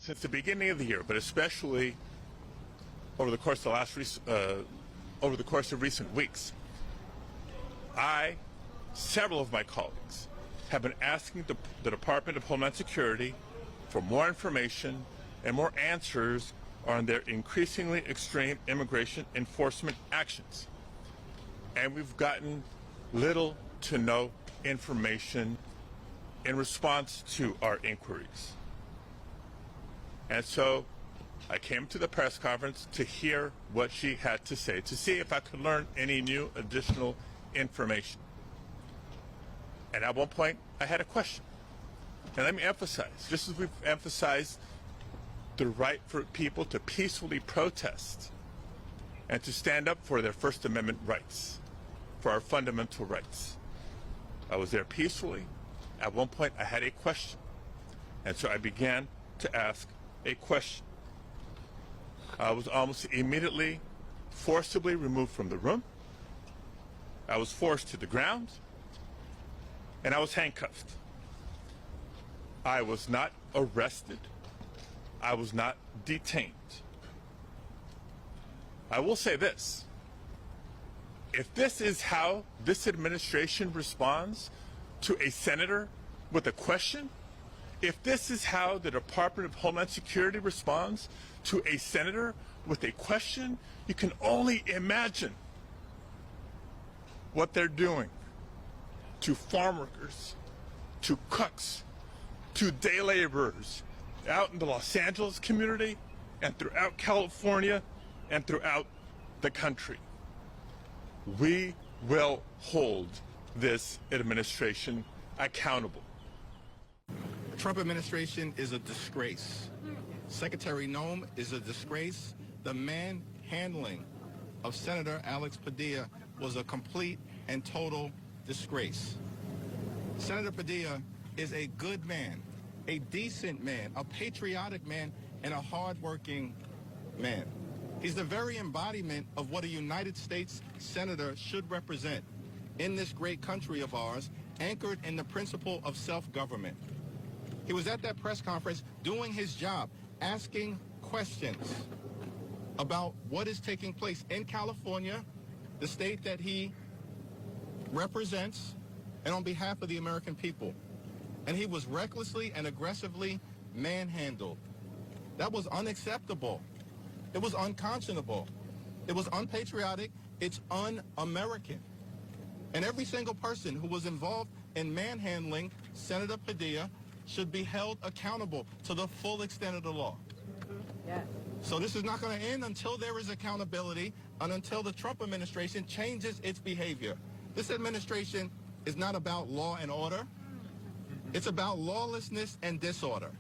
Since the beginning of the year, but especially over the course of recent weeks, several of my colleagues, have been asking the Department of Homeland Security for more information and more answers on their increasingly extreme immigration enforcement actions. And we've gotten little to no information in response to our inquiries. And so I came to the press conference to hear what she had to say, to see if I could learn any new additional information. And at one point, I had a question. And let me emphasize, just as we've emphasized the right for people to peacefully protest and to stand up for their First Amendment rights, for our fundamental rights. I was there peacefully. At one point, I had a question. And so I began to ask a question. I was almost immediately forcibly removed from the room. I was forced to the ground, and I was handcuffed. I was not arrested. I was not detained. I will say this. If this is how this administration responds to a senator with a question, if this is how the Department of Homeland Security responds to a senator with a question, you can only imagine what they're doing to farm workers, to cooks, to day laborers out in the Los Angeles community and throughout California and throughout the country. We will hold this administration accountable. The Trump administration is a disgrace. Secretary Noem is a disgrace. The manhandling of Senator Alex Padilla was a complete and total disgrace. Senator Padilla is a good man, a decent man, a patriotic man, and a hardworking man. He's the very embodiment of what a United States senator should represent in this great country of ours, anchored in the principle of self-government. He was at that press conference doing his job, asking questions about what is taking place in California, the state that he represents, and on behalf of the American people. And he was recklessly and aggressively manhandled. That was unacceptable. It was unconscionable. It was unpatriotic. It's un-American. And every single person who was involved in manhandling Senator Padilla should be held accountable to the full extent of the law. Yes. So this is not going to end until there is accountability and until the Trump administration changes its behavior. This administration is not about law and order. It's about lawlessness and disorder.